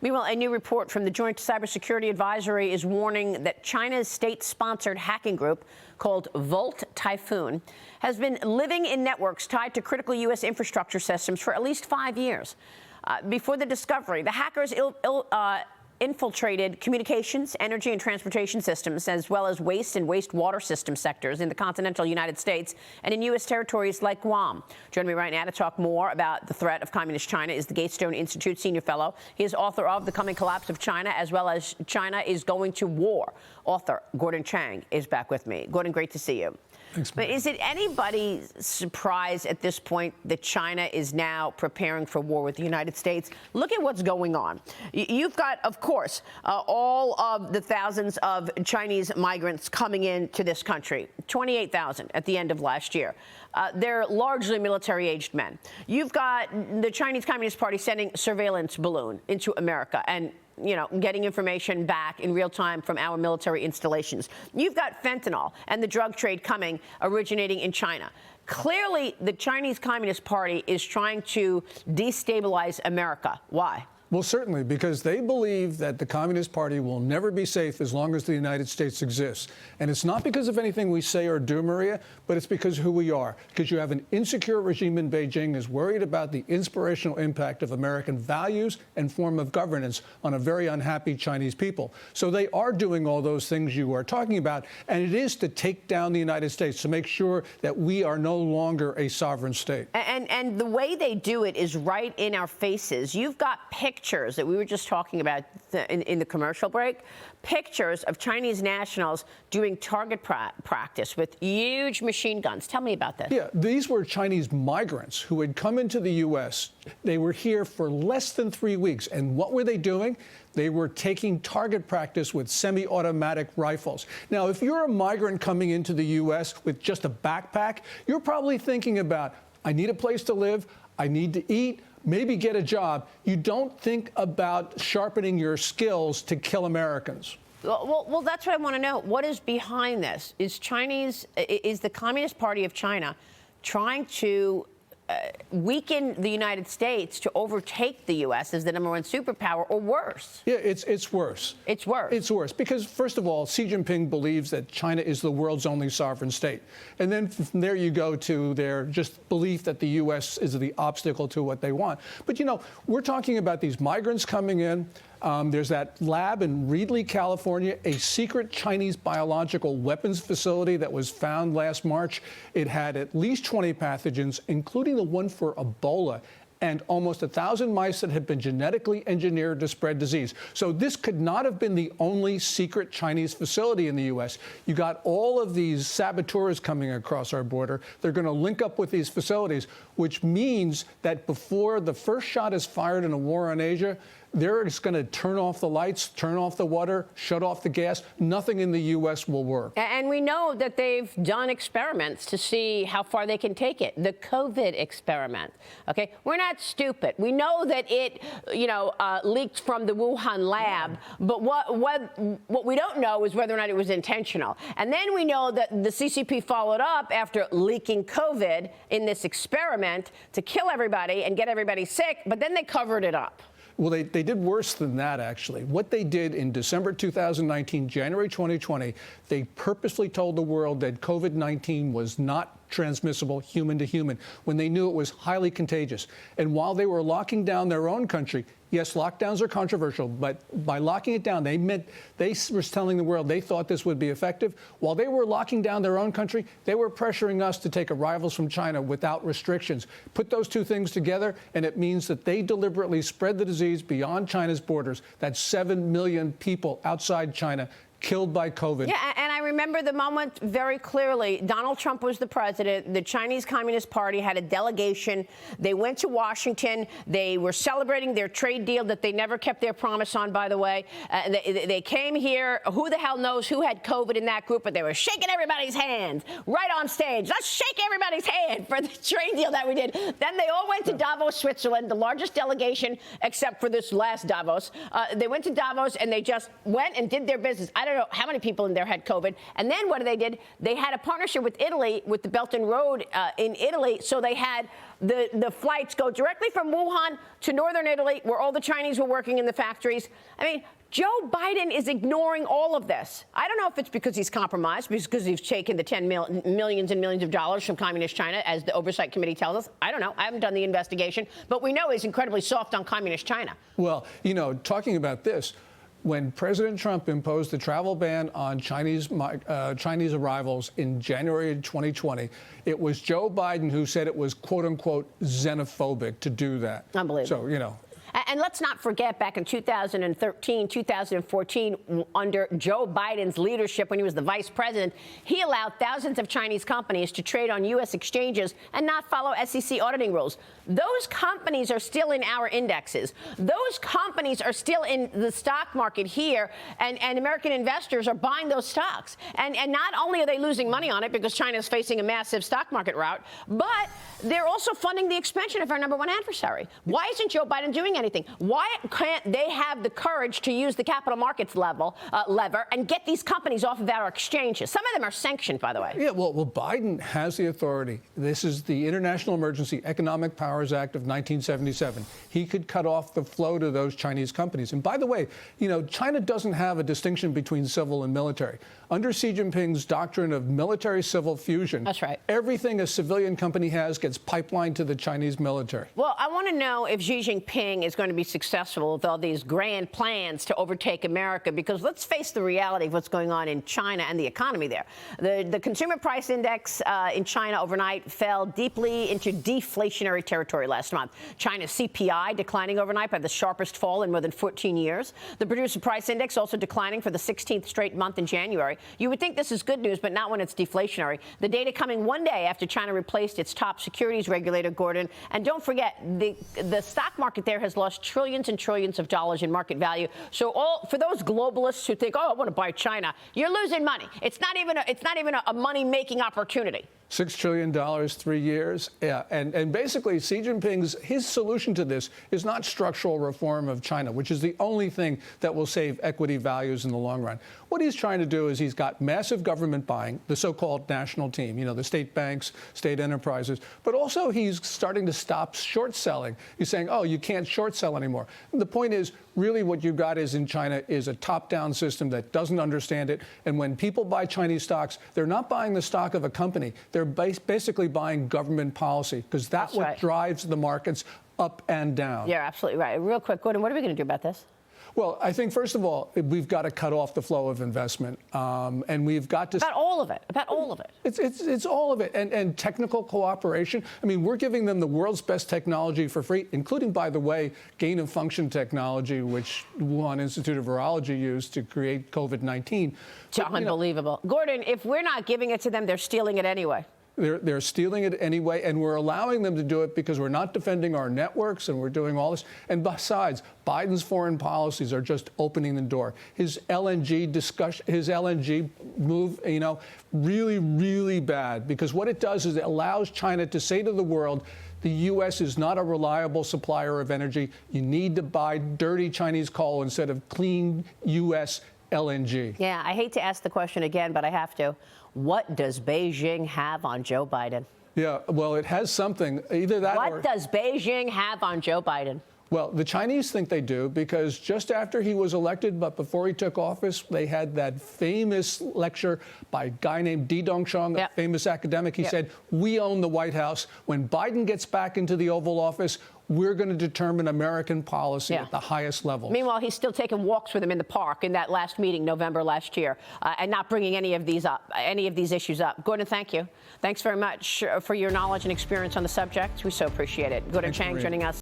Meanwhile, a new report from the Joint Cybersecurity Advisory is warning that China's state-sponsored hacking group called Volt Typhoon has been living in networks tied to critical U.S. infrastructure systems for at least 5 years. Before the discovery, the hackers infiltrated communications, energy and transportation systems, as well as waste and wastewater system sectors in the continental United States and in U.S. territories like Guam. Joining me right now to talk more about the threat of Communist China is the Gatestone Institute senior fellow. He is author of The Coming Collapse of China, as well as China is Going to War. Author Gordon Chang is back with me. Gordon, great to see you. Thanks, but is it anybody's surprise at this point that China is now preparing for war with the United States? Look at what's going on. You've got, of course, all of the thousands of Chinese migrants coming into this country, 28,000 at the end of last year. They're largely military-aged men. You've got the Chinese Communist Party sending a surveillance balloon into America and getting information back in real time from our military installations. You've got fentanyl and the drug trade originating in China. Clearly, the Chinese Communist Party is trying to destabilize America. Why? Well, certainly, because they believe that the Communist Party will never be safe as long as the United States exists. And it's not because of anything we say or do, Maria, but it's because of who we are. Because you have an insecure regime in Beijing is worried about the inspirational impact of American values and form of governance on a very unhappy Chinese people. So they are doing all those things you are talking about. And it is to take down the United States, to make sure that we are no longer a sovereign state. And the way they do it is right in our faces. You've got pictures that we were just talking about in the commercial break, pictures of Chinese nationals doing target practice with huge machine guns. Tell me about this. Yeah, these were Chinese migrants who had come into the U.S. They were here for less than 3 weeks. And what were they doing? They were taking target practice with semi-automatic rifles. Now, if you're a migrant coming into the U.S. with just a backpack, you're probably thinking about, I need a place to live, I need to eat, maybe get a job. You don't think about sharpening your skills to kill Americans. Well, that's what I want to know. What is behind this? Is the Communist Party of China trying to weaken the United States to overtake the U.S. as the #1 superpower, or worse? Yeah, it's worse. It's worse. It's worse because, first of all, Xi Jinping believes that China is the world's only sovereign state. And then from there you go to their just belief that the U.S. is the obstacle to what they want. But, we're talking about these migrants coming in. There's that lab in Reedley, California, a secret Chinese biological weapons facility that was found last March. It had at least 20 pathogens, including the one for Ebola, and almost 1,000 mice that had been genetically engineered to spread disease. So this could not have been the only secret Chinese facility in the U.S. You got all of these saboteurs coming across our border. They're going to link up with these facilities, which means that before the first shot is fired in a war on Asia, they're just going to turn off the lights, turn off the water, shut off the gas. Nothing in the U.S. will work. And we know that they've done experiments to see how far they can take it. The COVID experiment. OK, we're not stupid. We know that it, leaked from the Wuhan lab. But what we don't know is whether or not it was intentional. And then we know that the CCP followed up after leaking COVID in this experiment to kill everybody and get everybody sick. But then they covered it up. Well, they did worse than that, actually. What they did in December 2019, January 2020, they purposely told the world that COVID-19 was not transmissible human to human when they knew it was highly contagious. And while they were locking down their own country, yes, lockdowns are controversial, but by locking it down, they were telling the world they thought this would be effective. While they were locking down their own country, they were pressuring us to take arrivals from China without restrictions. Put those two things together, and it means that they deliberately spread the disease beyond China's borders. That's 7 million people outside China killed by COVID. Yeah, and I remember the moment very clearly. Donald Trump was the president. The Chinese Communist Party had a delegation. They went to Washington. They were celebrating their trade deal that they never kept their promise on, by the way. They came here. Who the hell knows who had COVID in that group, but they were shaking everybody's hands right on stage. Let's shake everybody's hand for the trade deal that we did. Then they all went to Davos, Switzerland, the largest delegation except for this last Davos. They went to Davos and they just went and did their business. I don't know how many people in there had COVID. And then what they did, they had a partnership with Italy, with the Belt and Road in Italy. So they had the flights go directly from Wuhan to northern Italy, where all the Chinese were working in the factories. I mean, Joe Biden is ignoring all of this. I don't know if it's because he's compromised, because he's taken the millions and millions of dollars from communist China, as the Oversight Committee tells us. I don't know. I haven't done the investigation. But we know he's incredibly soft on communist China. Well, you know, talking about this, when President Trump imposed the travel ban on Chinese arrivals in January 2020, it was Joe Biden who said it was, quote unquote, xenophobic to do that. Unbelievable. So, you know. And let's not forget, back in 2013, 2014, under Joe Biden's leadership, when he was the vice president, he allowed thousands of Chinese companies to trade on U.S. exchanges and not follow SEC auditing rules. Those companies are still in our indexes. Those companies are still in the stock market here, and American investors are buying those stocks. And not only are they losing money on it because China is facing a massive stock market rout, but they're also funding the expansion of our number one adversary. Why isn't Joe Biden doing anything? Why can't they have the courage to use the capital markets lever and get these companies off of our exchanges? Some of them are sanctioned, by the way. Yeah, well, Biden has the authority. This is the International Emergency Economic Powers Act of 1977. He could cut off the flow to those Chinese companies. And by the way, you know, China doesn't have a distinction between civil and military. Under Xi Jinping's doctrine of military-civil fusion, that's right, everything a civilian company has gets pipelined to the Chinese military. Well, I want to know if Xi Jinping is going to be successful with all these grand plans to overtake America, because let's face the reality of what's going on in China and the economy there. The consumer price index in China overnight fell deeply into deflationary territory last month. China's CPI declining overnight by the sharpest fall in more than 14 years. The producer price index also declining for the 16th straight month in January. You would think this is good news, but not when it's deflationary. The data coming one day after China replaced its top securities regulator, Gordon. And don't forget, the stock market there has lost trillions and trillions of dollars in market value. So for those globalists who think, oh, I want to buy China, you're losing money. It's not even a money-making opportunity. $6 trillion, 3 years. Yeah. And basically, Xi Jinping's his solution to this is not structural reform of China, which is the only thing that will save equity values in the long run. What he's trying to do is he's got massive government buying, the so-called national team, you know, the state banks, state enterprises, but also he's starting to stop short selling. He's saying, oh, you can't short sell anymore. And the point is, really what you've got is in China is a top-down system that doesn't understand it. And when people buy Chinese stocks, they're not buying the stock of a company. They're basically buying government policy, because that's what right, drives the markets up and down. You're absolutely right. Real quick, Gordon, what are we going to do about this? Well, I think, first of all, we've got to cut off the flow of investment, and we've got to... About all of it. About all of it. It's all of it. And technical cooperation. I mean, we're giving them the world's best technology for free, including, by the way, gain-of-function technology, which Wuhan Institute of Virology used to create COVID-19. It's unbelievable. Gordon, if we're not giving it to them, they're stealing it anyway. They're stealing it anyway, and we're allowing them to do it because we're not defending our networks, and we're doing all this. And besides, Biden's foreign policies are just opening the door. His LNG discussion, his LNG move, you know, really, really bad, because what it does is it allows China to say to the world, the U.S. is not a reliable supplier of energy. You need to buy dirty Chinese coal instead of clean U.S. LNG. Yeah, I hate to ask the question again, but I have to. What does Beijing have on Joe Biden? Yeah, well, it has something. Either that or... What does Beijing have on Joe Biden? Well, the Chinese think they do, because just after he was elected, but before he took office, they had that famous lecture by a guy named Di Dongsheng, yep, a famous academic. He said, we own the White House. When Biden gets back into the Oval Office, we're going to determine American policy at the highest level. Meanwhile, he's still taking walks with him in the park in that last meeting, November last year, and not bringing any of these issues up. Gordon, thank you. Thanks very much for your knowledge and experience on the subject. We so appreciate it. Gordon Chang joining us.